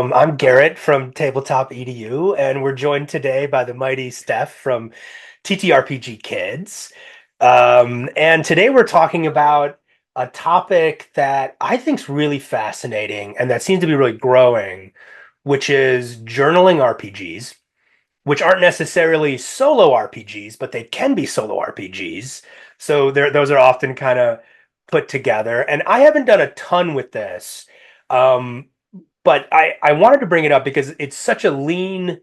I'm Garrett from Tabletop EDU, and we're joined today by the mighty Steph from TTRPG Kids. And today we're talking about a topic that I think is really fascinating and that seems to be really growing, which is journaling RPGs, which aren't necessarily solo RPGs, but they can be solo RPGs. So those are often kind of put together. And I haven't done a ton with this. Um, but I wanted to bring it up because it's such a lean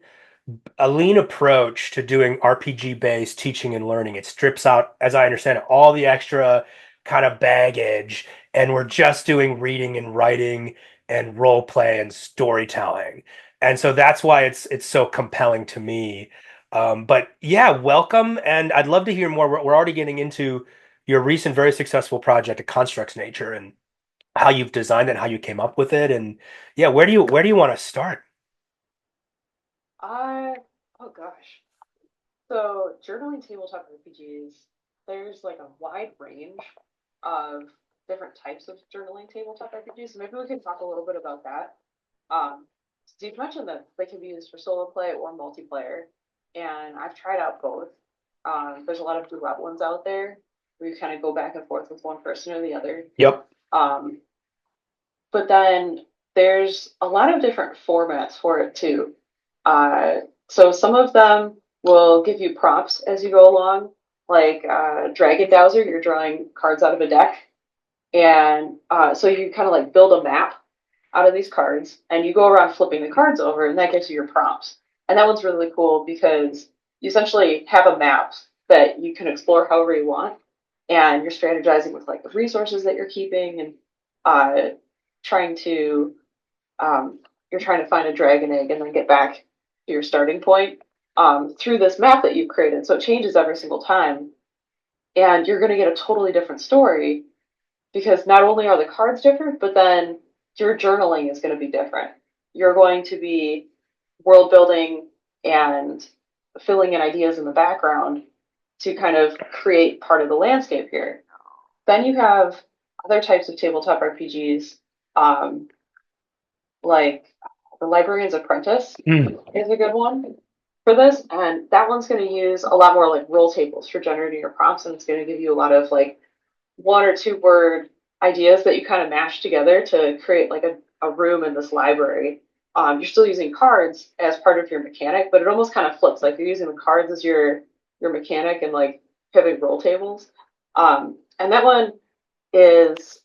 approach to doing RPG based teaching and learning. It strips out, as I understand it, all the extra kind of baggage, and we're just doing reading and writing and role play and storytelling. And so that's why it's so compelling to me. But yeah, welcome, and I'd love to hear more. We're already getting into your recent very successful project at Constructs Nature and how you've designed it, how you came up with it, and yeah, where do you want to start? I oh gosh. So journaling tabletop RPGs, there's like a wide range of different types of journaling tabletop RPGs. So maybe we can talk a little bit about that. So you've mentioned that they can be used for solo play or multiplayer, and I've tried out both. There's a lot of duet ones out there where you kind of go back and forth with one person or the other. Yep. Um, but then there's a lot of different formats for it too. So some of them will give you prompts as you go along, like Dragon Dowser, you're drawing cards out of a deck. And so you kind of like build a map out of these cards and you go around flipping the cards over, and that gives you your prompts. And that one's really cool because you essentially have a map that you can explore however you want. And you're strategizing with like the resources that you're keeping and uh, trying to um, you're trying to find a dragon egg and then get back to your starting point through this map that you've created. So it changes every single time, and you're going to get a totally different story because not only are the cards different, but then your journaling is going to be different. You're going to be world building and filling in ideas in the background to kind of create part of the landscape here. Then you have other types of tabletop RPGs, um, like the Librarian's Apprentice Mm. is a good one for this, and that one's going to use a lot more like roll tables for generating your prompts, and it's going to give you a lot of like 1 or 2 word ideas that you kind of mash together to create like a room in this library. You're still using cards as part of your mechanic, but it almost kind of flips. Like you're using the cards as your mechanic and like having roll tables. And that one is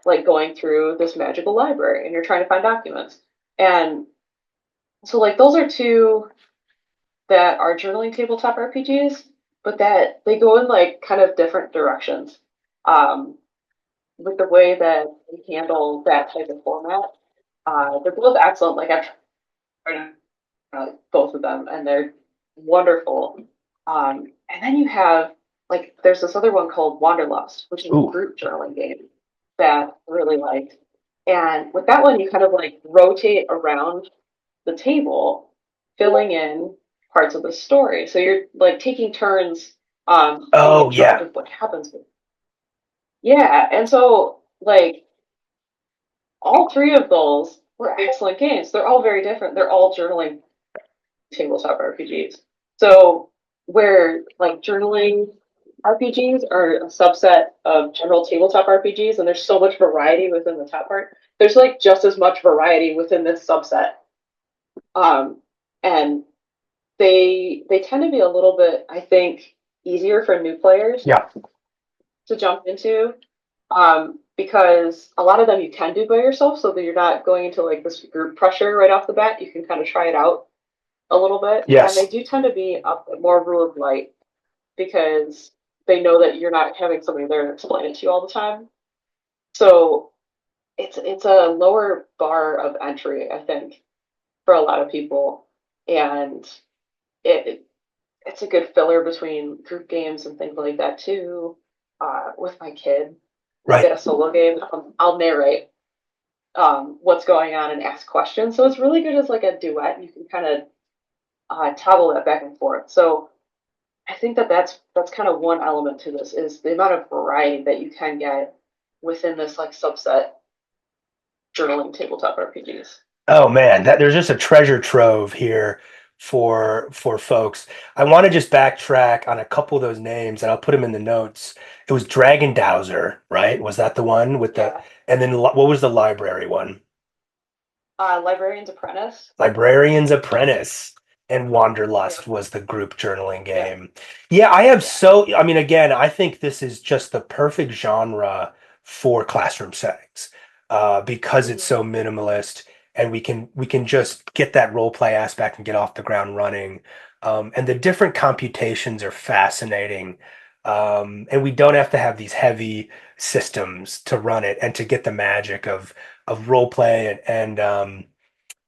like going through this magical library and you're trying to find documents. And so like those are two that are journaling tabletop RPGs, but that they go in like kind of different directions um, with the way that they handle that type of format. They're both excellent. Like I've tried both of them, and they're wonderful. And then you have like there's this other one called Wanderlust, which is a Ooh. group journaling game that I really liked. And with that one, you kind of like rotate around the table, filling in parts of the story. So you're like taking turns being Oh in charge yeah. of what happens with. Yeah, and so like all three of those were excellent games. They're all very different. They're all journaling tabletop RPGs. So where like journaling RPGs are a subset of general tabletop RPGs, and there's so much variety within the top part. There's like just as much variety within this subset, and they tend to be a little bit, I think, easier for new players Yeah. to jump into, because a lot of them you can do by yourself, so that you're not going into like this group pressure right off the bat. You can kind of try it out a little bit, and they Yes. do tend to be a bit more rule of light because they know that you're not having somebody there to explain it to you all the time. So it's a lower bar of entry, I think, for a lot of people, and it it's a good filler between group games and things like that too. With my kid, we'll Right. get a solo game. I'll narrate what's going on and ask questions. So it's really good as like a duet. You can kind of toggle that back and forth. So I think that that's kind of one element to this is the amount of variety that you can get within this like subset journaling tabletop RPGs. Oh man, that there's just a treasure trove here for folks. I want to just backtrack on a couple of those names, and I'll put them in the notes. It was Dragon Dowser, right? Was that the one with the? Yeah. And then what was the library one? Librarian's Apprentice. Librarian's Apprentice and Yeah. Wanderlust was the group journaling game. Yeah, I have Yeah. I mean, again, I think this is just the perfect genre for classroom settings because it's Mhm. so minimalist and we can just get that role play aspect and get off the ground running. And the different computations are fascinating. And we don't have to have these heavy systems to run it and to get the magic of role play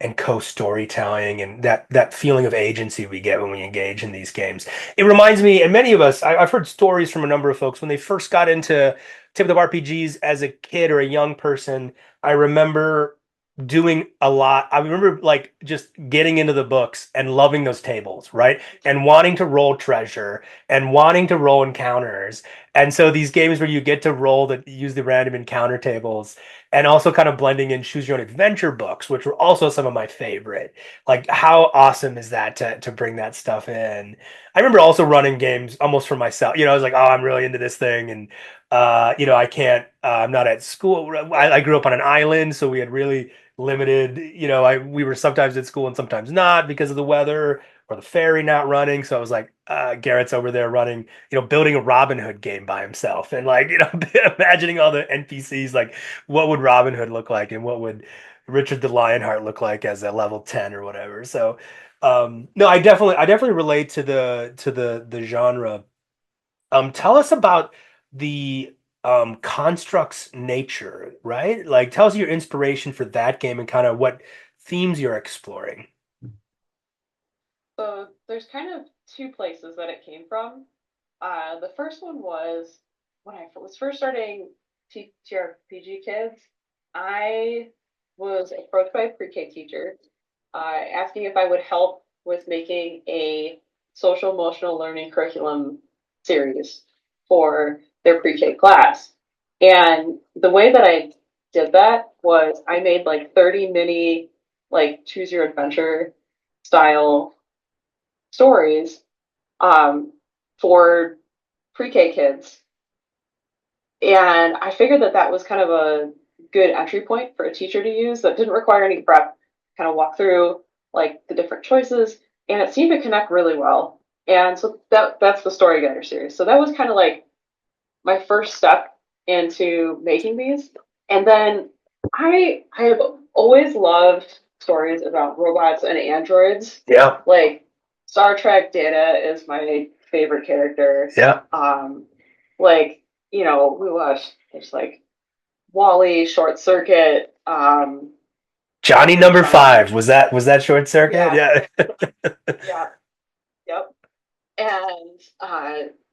and co-storytelling and that feeling of agency we get when we engage in these games. It reminds me, and many of us, I've heard stories from a number of folks when they first got into tabletop RPGs as a kid or a young person. I remember doing a lot. I remember like just getting into the books and loving those tables, right? And wanting to roll treasure and wanting to roll encounters. And so these games where you get to roll that use the random encounter tables and also kind of blending in choose your own adventure books, which were also some of my favorite. Like, how awesome is that to bring that stuff in? I remember also running games almost for myself. I was like, oh, I'm really into this thing, and I can't. I'm not at school. I grew up on an island, so we had really limited. We were sometimes at school and sometimes not because of the weather or the ferry not running. So I was like, Garrett's over there running, building a Robin Hood game by himself, and like, imagining all the NPCs, like what would Robin Hood look like and what would Richard the Lionheart look like as a level 10 or whatever. So no, I definitely relate to the genre. Tell us about the constructs nature, right? Like tell us your inspiration for that game and kind of what themes you're exploring. So there's kind of two places that it came from. The first one was when I was first starting TTRPG Kids. I was approached by a pre-K teacher asking if I would help with making a social emotional learning curriculum series for their pre-K class. And the way that I did that was I made like 30 mini like choose your adventure style stories um, for pre-K kids. And I figured that that was kind of a good entry point for a teacher to use that didn't require any prep, kind of walk through like the different choices, and it seemed to connect really well. And so that's the Story Guider series. So that was kind of like my first step into making these. And then I have always loved stories about robots and androids. Yeah, Like Star Trek Data is my favorite character. yeah. Like, we watched there's like Wally, Short Circuit, Johnny I'm number trying to five. think. Was that short circuit? Yeah, Yeah. yeah, yep. And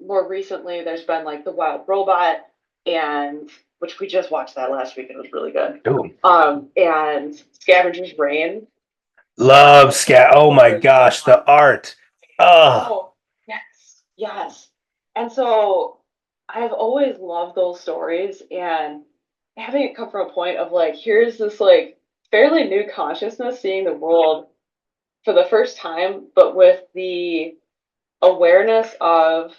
more recently, there's been like the Wild Robot, and which we just watched that last week. And it was really good. Ooh. And Scavenger's Reign. Love That's scat. Oh a my really good gosh, one. the art. Oh, Oh, yes, yes. And so I've always loved those stories, and having it come from a point of like, here's this like fairly new consciousness seeing the world for the first time, but with the awareness of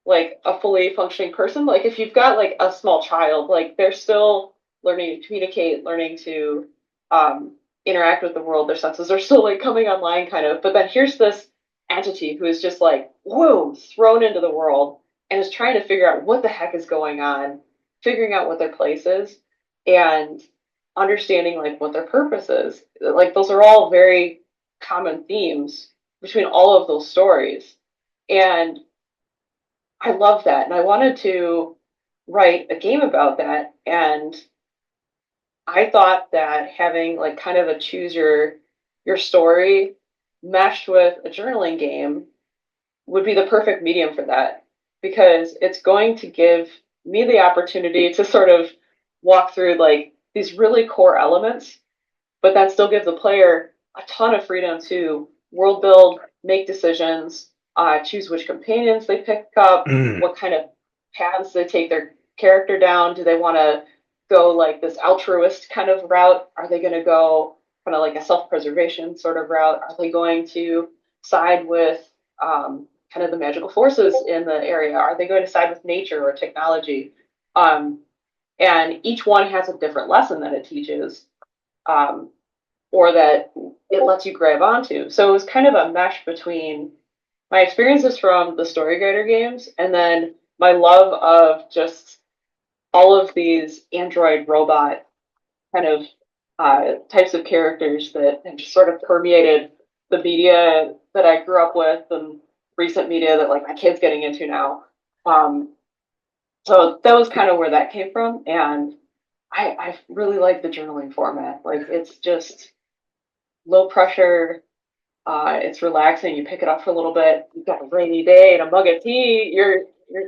like a fully functioning person. Like if you've got like a small child, like they're still learning to communicate, learning to um, interact with the world. Their senses are still like coming online, kind of. But then here's this entity who is just like whoa, thrown into the world and is trying to figure out what the heck is going on, figuring out what their place is, and understanding like what their purpose is. Like those are all very common themes between all of those stories. And I love that. And I wanted to write a game about that. And I thought that having like kind of a choose your story meshed with a journaling game would be the perfect medium for that because it's going to give me the opportunity to sort of walk through like these really core elements, but then still give the player a ton of freedom to world build, make decisions, choose which companions they pick up, mm. what kind of paths they take their character down. Do they want to go like this altruist kind of route? Are they going to go kind of like a self-preservation sort of route? Are they going to side with kind of the magical forces in the area? Are they going to side with nature or technology? Um, and each one has a different lesson that it teaches, um, or that it lets you grab onto. So it was kind of a mesh between my experiences from the story guider games and then my love of just all of these android robot kind of types of characters that have just sort of permeated the media that I grew up with and recent media that like my kids getting into now. Um, so that was kind of where that came from, and I really like the journaling format. Like it's just low pressure. It's relaxing. You pick it up for a little bit. You've got a rainy day and a mug of tea. You're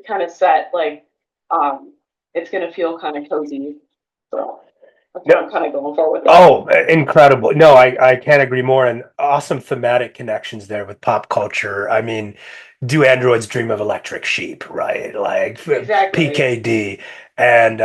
kind of set. Like it's gonna feel kind of cozy. So that's what No, I'm kind of going for with it. oh, incredible. No, I can't agree more. And awesome thematic connections there with pop culture. I mean, do androids dream of electric sheep, right? Like Exactly. PKD. And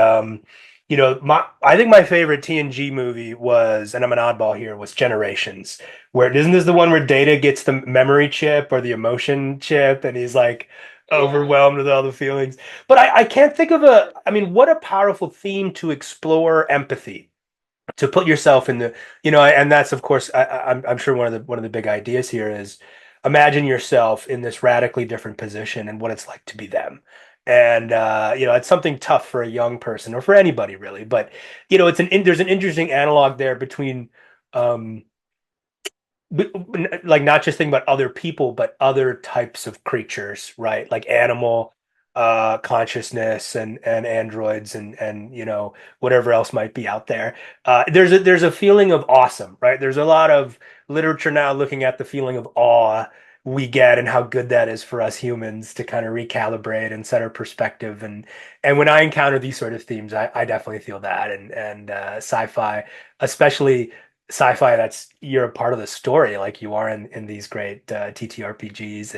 I think my favorite TNG movie was, and I'm an oddball here, was Generations. Where isn't this the one where Data gets the memory chip or the emotion chip and he's like Yeah. overwhelmed with all the feelings. But I can't think of I mean, what a powerful theme to explore empathy, to put yourself in the, and that's of course I'm sure one of the big ideas here is imagine yourself in this radically different position and what it's like to be them. And it's something tough for a young person or for anybody really, but there's an interesting analog there between um like not just thinking about other people, but other types of creatures, right? Like animal consciousness and androids and whatever else might be out there. There's a feeling of awesome, right? There's a lot of literature now looking at the feeling of awe we get and how good that is for us humans to kind of recalibrate and set our perspective. And when I encounter these sort of themes, I definitely feel that. And sci-fi, especially sci-fi that's you're a part of the story like you are in these great TTRPGs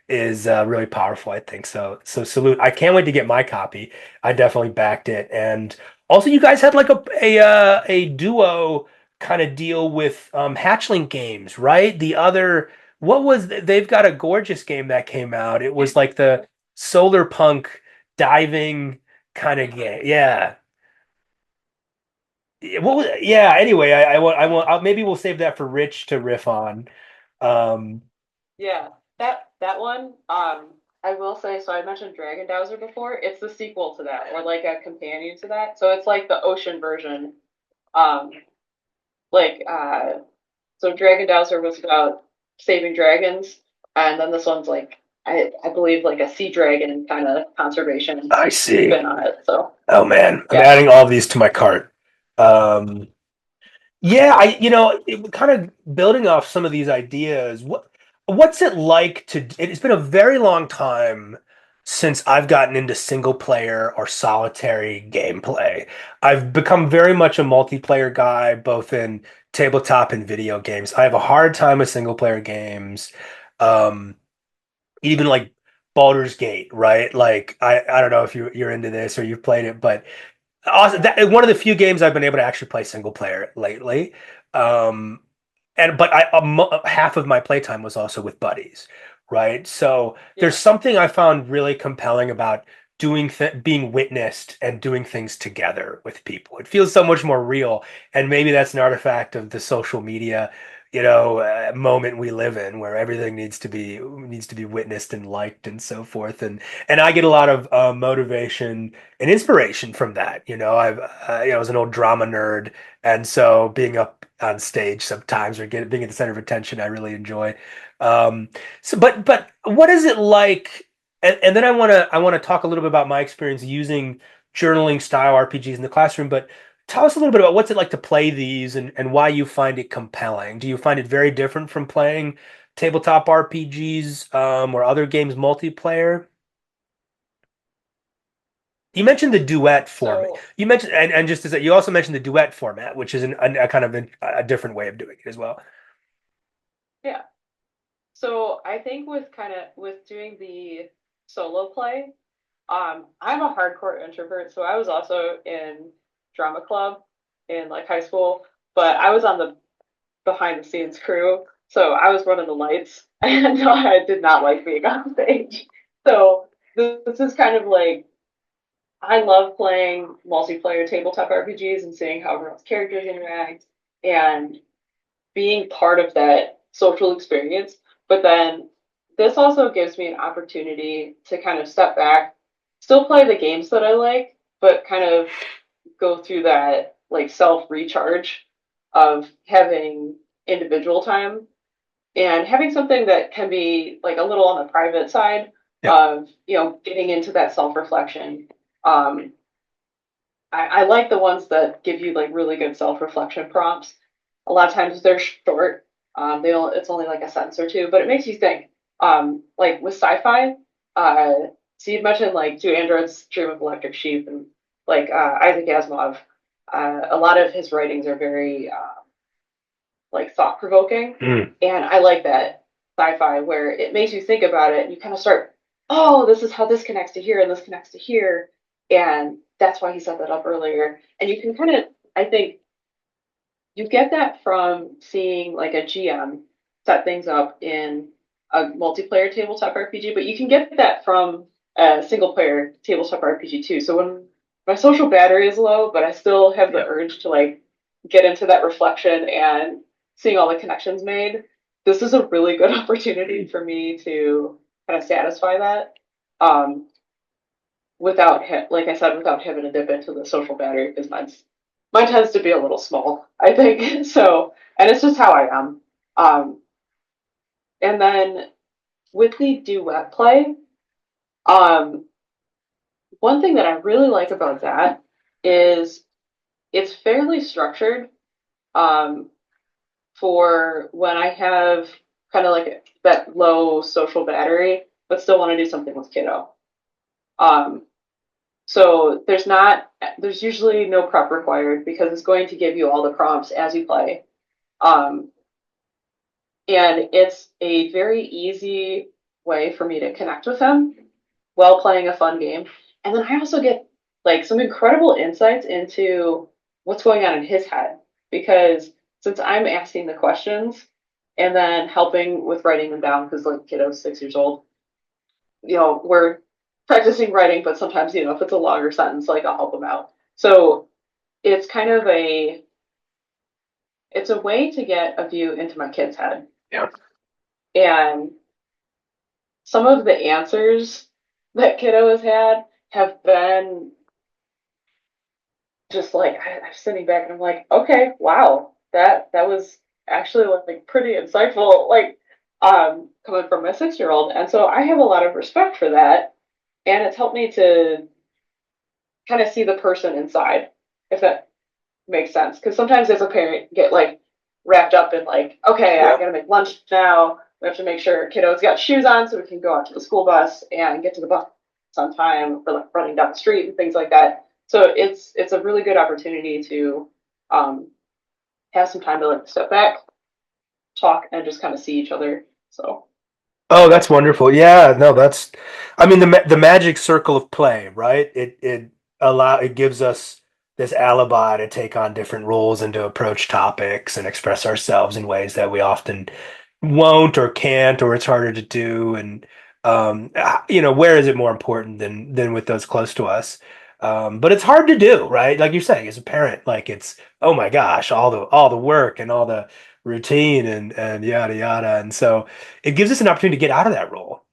is really powerful, I think. So salute. I can't wait to get my copy. I definitely backed it. And also you guys had like a duo kind of deal with Hatchling Games, right? They've got a gorgeous game that came out. It was like the solar punk diving kind of game. Yeah. Yeah, anyway, maybe we'll save that for Rich to riff on. Um, Yeah. That one, I will say, so I mentioned Dragon Dowser before. It's the sequel to that, or like a companion to that. So it's like the ocean version. Um, like so Dragon Dowser was about saving dragons, and then this one's like I believe like a sea dragon kind of conservation I see. spin on it. So Oh man, I'm yeah. adding all these to my cart. Um, Yeah, kind of building off some of these ideas. What's it like to? It's been a very long time since I've gotten into single player or solitary gameplay. I've become very much a multiplayer guy, both in tabletop and video games. I have a hard time with single player games. Um, Even like Baldur's Gate, right? Like I don't know if you're into this or you've played it, but awesome. One of the few games I've been able to actually play single player lately. Um, but half of my playtime was also with buddies, right? So there's Yeah. something I found really compelling about being witnessed and doing things together with people. It feels so much more real, and maybe that's an artifact of the social media, moment we live in, where everything needs to be witnessed and liked and so forth. And I get a lot of motivation and inspiration from that. I was an old drama nerd, and so being up on stage sometimes or being at the center of attention, I really enjoy. But what is it like? And then I want to talk a little bit about my experience using journaling style RPGs in the classroom. But tell us a little bit about what's it like to play these and why you find it compelling. Do you find it very different from playing tabletop RPGs or other games multiplayer? You mentioned the duet format. So You mentioned, and just to say, you also mentioned the duet format, which is a kind of a different way of doing it as well. yeah. So I think with kind of with doing the solo play, I'm a hardcore introvert, so I was also in drama club in like high school. but I was on the behind the scenes crew, so I was running the lights, and I did not like being on stage. So this is kind of like I love playing multiplayer tabletop RPGs and seeing how everyone's characters interact and being part of that social experience. But then this also gives me an opportunity to kind of step back, still play the games that I like, but kind of go through that like self recharge of having individual time and having something that can be like a little on the private side Yeah. of getting into that self reflection. um, I like the ones that give you like really good self reflection prompts. A lot of times they're short. It's only like a sentence or two, but it makes you think. Like with sci-fi, uh, so you mentioned like Do Androids Dream of Electric Sheep and like Isaac Asimov. A lot of his writings are very like thought provoking, Mm. and I like that sci-fi where it makes you think about it and you kind of start, oh, this is how this connects to here and this connects to here, and that's why he set that up earlier. And you can kind of, I think, you get that from seeing like a GM set things up in a multiplayer tabletop RPG, but you can get that from a single player tabletop RPG too. So when my social battery is low, but I still have the Yeah. urge to like get into that reflection and seeing all the connections made, this is a really good opportunity for me to kind of satisfy that. Um, without like I said, without having to dip into the social battery because mine tends to be a little small, I think. So, and it's just how I am. Um, and then with the duet play, um, one thing that I really like about that is it's fairly structured um, for when I have kind of like that low social battery, but still want to do something with kiddo. Um, So there's usually no prep required because it's going to give you all the prompts as you play. Um, and it's a very easy way for me to connect with him while playing a fun game. And then I also get like some incredible insights into what's going on in his head because since I'm asking the questions and then helping with writing them down because like kiddo's 6 years old, we're practicing writing, but sometimes, if it's a longer sentence, like I'll help them out. So it's kind of it's a way to get a view into my kid's head. Yeah. And some of the answers that kiddo has had have been just like, I'm sitting back and I'm like, okay, wow, that was actually like pretty insightful, like coming from my 6 year old. And so I have a lot of respect for that. And it's helped me to kind of see the person inside, if that makes sense. Because sometimes as a parent, you get like wrapped up in like, okay, I Yeah. gotta make lunch now. We have to make sure kiddo's got shoes on so we can go out to the school bus and get to the bus on time for like running down the street and things like that. So it's a really good opportunity to um, have some time to like step back, talk, and just kind of see each other. So Oh, that's wonderful. Yeah, no, I mean, the magic circle of play, right? It gives us this alibi to take on different roles and to approach topics and express ourselves in ways that we often won't or can't, or it's harder to do. And where is it more important than with those close to us? But it's hard to do, right? Like you're saying, as a parent, like it's, oh my gosh, all the work and all the routine and yada yada. And so it gives us an opportunity to get out of that role,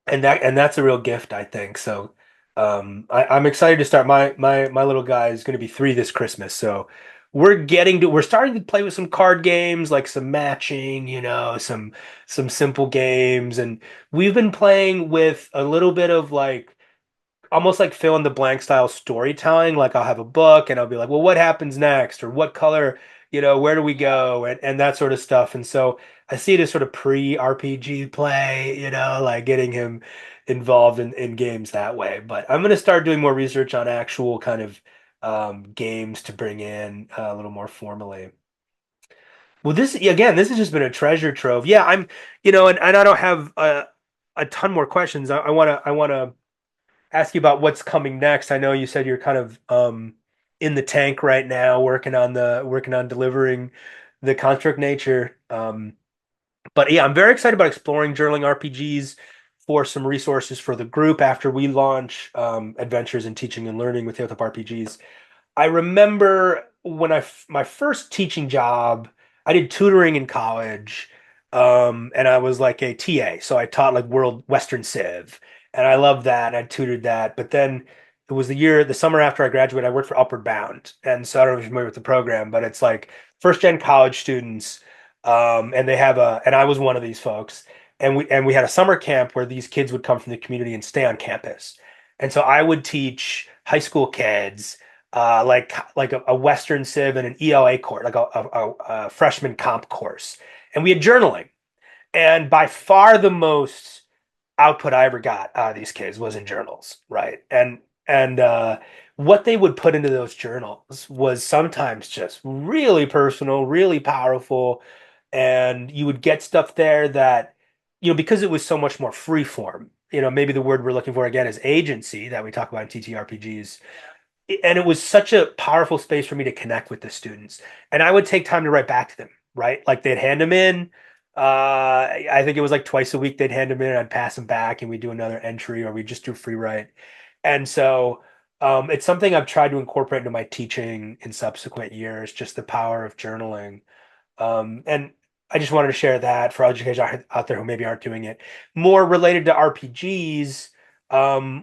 and that's a real gift, I think. So I'm excited to start. My little guy is going to be 3 this Christmas, so we're starting to play with some card games, like some matching, some simple games, and we've been playing with a little bit of like almost like fill in the blank style storytelling. Like I'll have a book and I'll be like, well, what happens next? Or what color, where do we go? And that sort of stuff. And so I see it as sort of pre-RPG play, like getting him involved in games that way. But I'm going to start doing more research on actual kind of games to bring in a little more formally. Well, this has just been a treasure trove. Yeah, and I don't have a ton more questions. I want to ask you about what's coming next. I know you said you're kind of in the tank right now, working on delivering the construct nature. But yeah, I'm very excited about exploring journaling RPGs for some resources for the group after we launch Adventures in Teaching and Learning with Tabletop RPGs. I remember when my first teaching job, I did tutoring in college, and I was like a TA, so I taught like World Western Civ, and I loved that, and I tutored that. But then it was the summer after I graduated, I worked for Upward Bound, and so I don't know if you're familiar with the program, but it's like first gen college students, and and I was one of these folks, and we had a summer camp where these kids would come from the community and stay on campus, and so I would teach high school kids like a Western Civ and an ELA course, like a freshman comp course. And we had journaling. And by far the most output I ever got out of these kids was in journals, right? And what they would put into those journals was sometimes just really personal, really powerful, and you would get stuff there that, because it was so much more free form. Maybe the word we're looking for again is agency that we talk about in TTRPGs, and it was such a powerful space for me to connect with the students. And I would take time to write back to them, right? Like they'd hand them in. I think it was like twice a week they'd hand them in, and I'd pass them back, and we'd do another entry, or we'd just do free write. And so it's something I've tried to incorporate into my teaching in subsequent years, just the power of journaling. And I just wanted to share that for educators out there who maybe aren't doing it. More related to RPGs,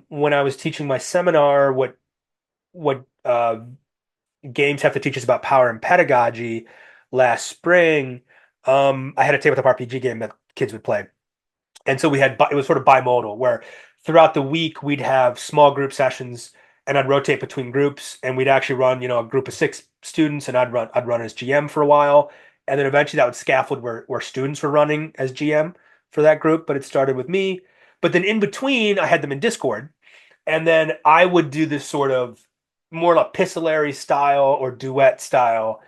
when I was teaching my seminar, what games have to teach us about power and pedagogy last spring, I had a tabletop RPG game that kids would play. And so it was sort of bimodal, where throughout the week we'd have small group sessions, and I'd rotate between groups, and we'd actually run, a group of 6 students, and I'd run as GM for a while. And then eventually that would scaffold where students were running as GM for that group, but it started with me. But then in between, I had them in Discord, and then I would do this sort of more epistolary style or duet style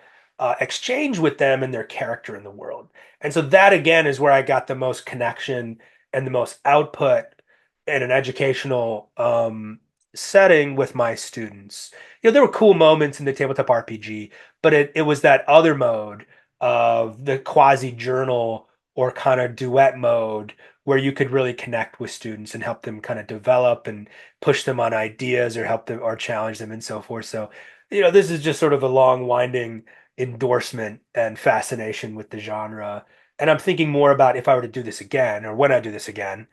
exchange with them and their character in the world. And so that again is where I got the most connection and the most output in an educational setting with my students. There were cool moments in the tabletop RPG, but it was that other mode of the quasi journal or kind of duet mode where you could really connect with students and help them kind of develop and push them on ideas or help them or challenge them and so forth. So, this is just sort of a long, winding endorsement and fascination with the genre. And I'm thinking more about if I were to do this again or when I do this again,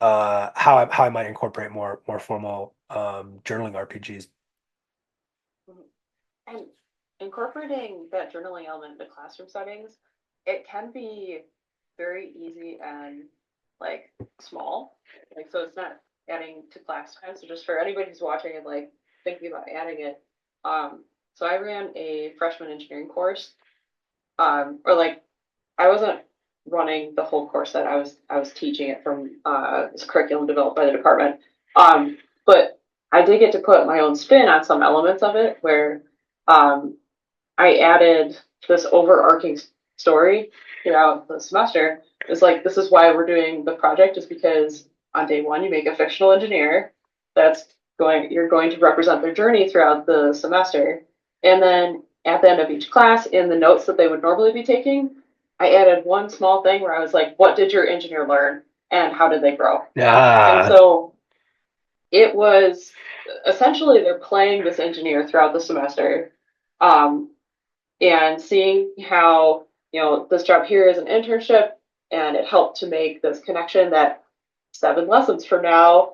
how I might incorporate more formal journaling RPGs. And incorporating that journaling element into classroom settings, it can be very easy and like small. Like so it's not adding to class time. So just for anybody who's watching and like thinking about adding it. So I ran a freshman engineering course. Or like I wasn't running the whole course that I was teaching it from this curriculum developed by the department. But I did get to put my own spin on some elements of it where um, I added this overarching story throughout the semester. It's like this is why we're doing the project is because on day one you make a fictional engineer you're going to represent their journey throughout the semester. And then at the end of each class in the notes that they would normally be taking, I added one small thing where I was like, what did your engineer learn and how did they grow? And Ah, so it was essentially they're playing this engineer throughout the semester. Um, and seeing how this job here is an internship and it helped to make this connection that 7 lessons from now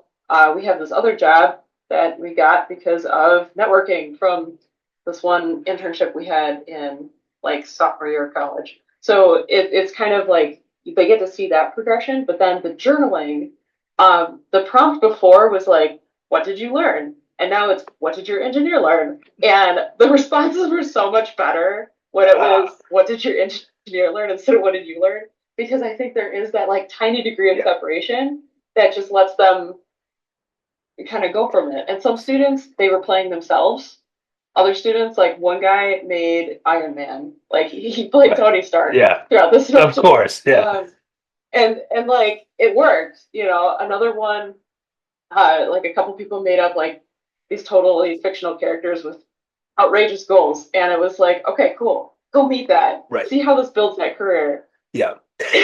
we have this other job that we got because of networking from this one internship we had in like sophomore year of college. So it's kind of like they get to see that progression, but then the journaling, the prompt before was like, what did you learn? And now it's, what did your engineer learn? And the responses were so much better when it was, what did your engineer learn instead of what did you learn? Because I think there is that like tiny degree of separation that just lets them kind of go from it. And some students, they were playing themselves. Other students, like one guy made Iron Man, like he played Tony Stark yeah, throughout the of semester. course, yeah. And like it worked. Another one, like a couple people made up like these totally fictional characters with outrageous goals. And it was like, okay, cool, go meet that. Right. See how this builds that career. Yeah.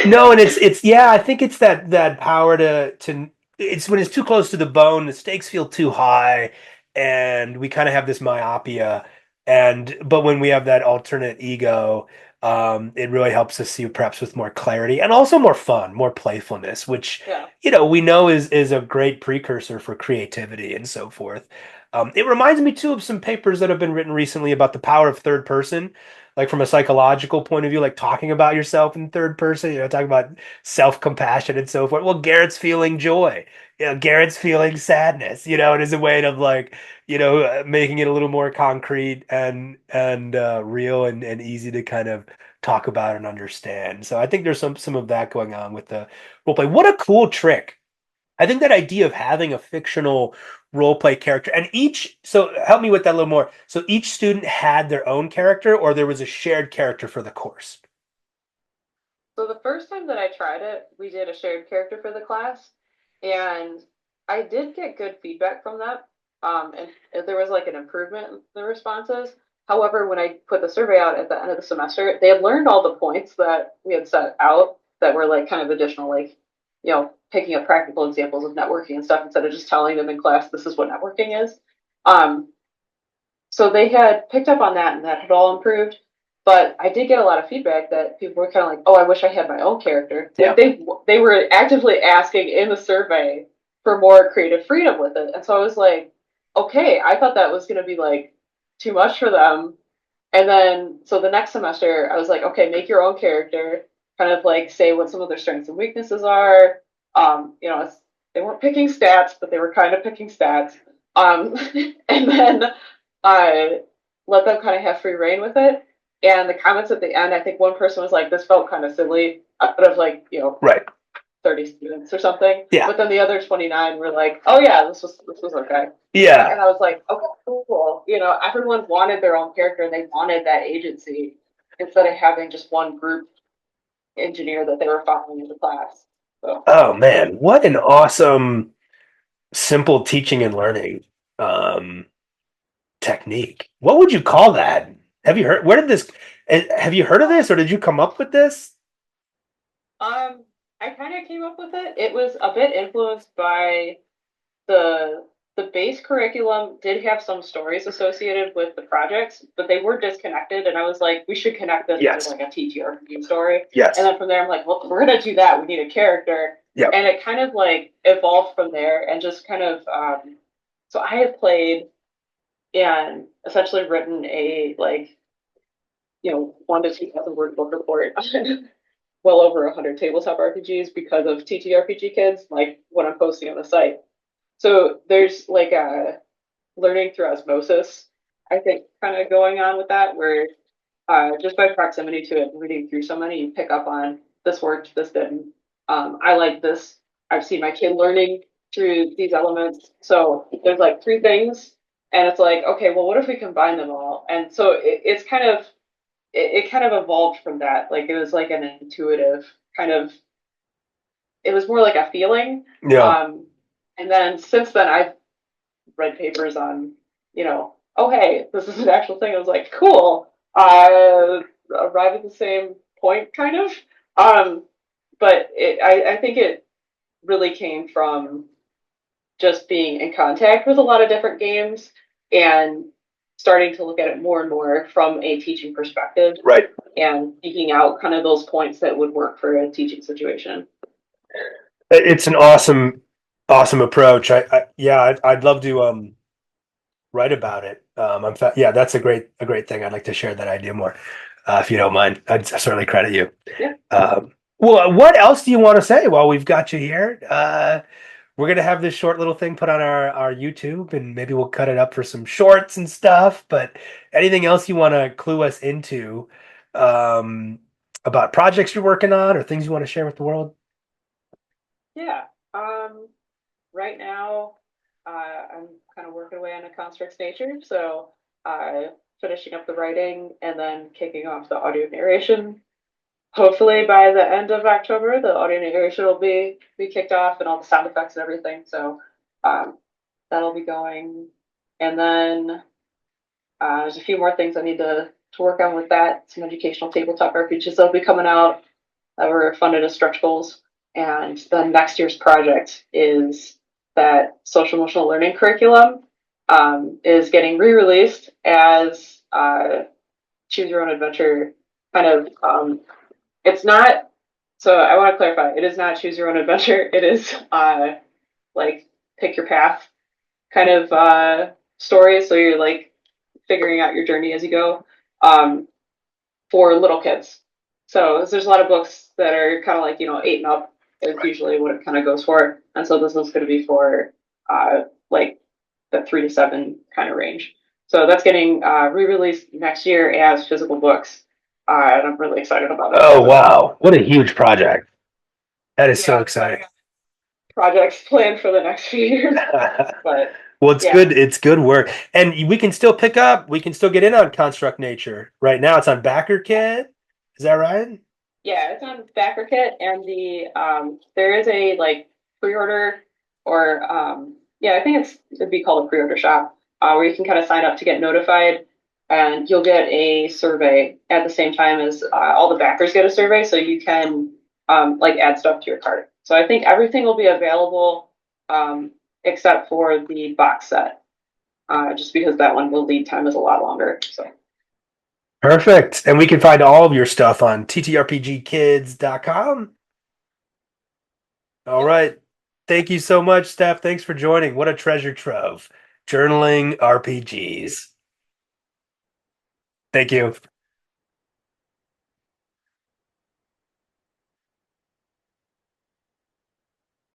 No, and it's yeah, I think it's that power to it's when it's too close to the bone, the stakes feel too high, and we kind of have this myopia. And but when we have that alternate ego, it really helps us see perhaps with more clarity and also more fun, more playfulness, which Yeah. we know is a great precursor for creativity and so forth. It reminds me too of some papers that have been written recently about the power of third person, like from a psychological point of view, like talking about yourself in third person, talking about self-compassion and so forth. Well, Garrett's feeling joy. Garrett's feeling sadness, it is a way of like, making it a little more concrete and real and easy to kind of talk about and understand. So I think there's some of that going on with the role play. What a cool trick. I think that idea of having a fictional role play character and so help me with that a little more. So each student had their own character or there was a shared character for the course. So the first time that I tried it, we did a shared character for the class, and I did get good feedback from that. And there was like an improvement in the responses. However, when I put the survey out at the end of the semester, they had learned all the points that we had set out that were like kind of additional, like, picking up practical examples of networking and stuff instead of just telling them in class, this is what networking is. Um, so they had picked up on that and that had all improved. But I did get a lot of feedback that people were kind of like, "Oh, I wish I had my own character." Yeah. Like they were actively asking in the survey for more creative freedom with it, and so I was like, "Okay, I thought that was going to be like too much for them." And then so the next semester, I was like, "Okay, make your own character, kind of like say what some of their strengths and weaknesses are." They weren't picking stats, but they were kind of picking stats. Um, and then I let them kind of have free reign with it. And the comments at the end, I think one person was like, "This felt kind of silly," out of like, Right. 30 students or something. Yeah. But then the other 29 were like, "Oh yeah, this was okay." Yeah. And I was like, "Okay, cool." Everyone wanted their own character and they wanted that agency instead of having just one group engineer that they were following in the class. So Oh man, what an awesome simple teaching and learning um technique. What would you call that? Have you heard where did this have you heard of this or did you come up with this? I kind of came up with it. It was a bit influenced by the the base curriculum did have some stories associated with the projects, but they were disconnected. And I was like, we should connect this to Yes. like a TTRPG story. Yes. And then from there, I'm like, well, if we're gonna do that, we need a character. Yep. And it kind of like evolved from there, and just kind of. So I have played and essentially written a like 1 to 2 thousand word book report on well over 100 tabletop RPGs because of TTRPG Kids, like what I'm posting on the site. So there's like a learning through osmosis, I think, kind of going on with that, where just by proximity to it, reading through so many, you pick up on this worked, this didn't. I like this. I've seen my kid learning through these elements. So there's like three things, and it's like, okay, well, what if we combine them all? And so it's kind of it kind of evolved from that. Like it was like an intuitive kind of. It was more like a feeling. Yeah. And then since then, I've read papers on, oh hey, this is an actual thing. I was like, cool. Arrive at the same point, kind of. Um, but I think it really came from just being in contact with a lot of different games and starting to look at it more and more from a teaching perspective. Right. And seeking out kind of those points that would work for a teaching situation. It's an awesome approach. Yeah, I'd love to write about it. Yeah, that's a great thing. I'd like to share that idea more, if you don't mind. I'd certainly credit you. Yeah. Well, what else do you want to say while we've got you here? We're gonna have this short little thing put on our YouTube, and maybe we'll cut it up for some shorts and stuff. But anything else you want to clue us into um, about projects you're working on or things you want to share with the world? Yeah. Right now, I'm kind of working away on a construct's nature, so finishing up the writing and then kicking off the audio narration. Hopefully, by the end of October, the audio narration will be kicked off and all the sound effects and everything. So um, that'll be going, and then There's a few more things I need to work on with that. Some educational tabletop RPGs that'll be coming out that were funded as stretch goals. And then next year's project is that social emotional learning curriculum is getting re-released as choose your own adventure kind of. It's not. So I want to clarify. It is not choose your own adventure. It is like pick your path kind of story. So you're like figuring out your journey as you go um, for little kids. So there's a lot of books that are kind of like, 8 and up is usually what it kind of goes for. And so this is going to be for like the 3 to 7 kind of range. So that's getting re-released next year as physical books. And I'm really excited about it. Oh wow, what a huge project! That is so Yeah, so exciting. projects planned for the next few years. But Well, it's yeah, good. It's good work, and we can still pick up. We can still get in on Construct Nature right now. It's on Backer Kit. Is that right? yeah, it's on BackerKit, and there is a like pre-order or yeah, I think it'd be called a pre-order shop where you can kind of sign up to get notified, and you'll get a survey at the same time as all the backers get a survey, so you can like add stuff to your cart. So I think everything will be available except for the box set, just because that one the lead time is a lot longer. So Perfect. And we can find all of your stuff on TTRPGkids.com. All yep. right. Thank you so much, Steph. Thanks for joining. What a treasure trove. Journaling RPGs. Thank you.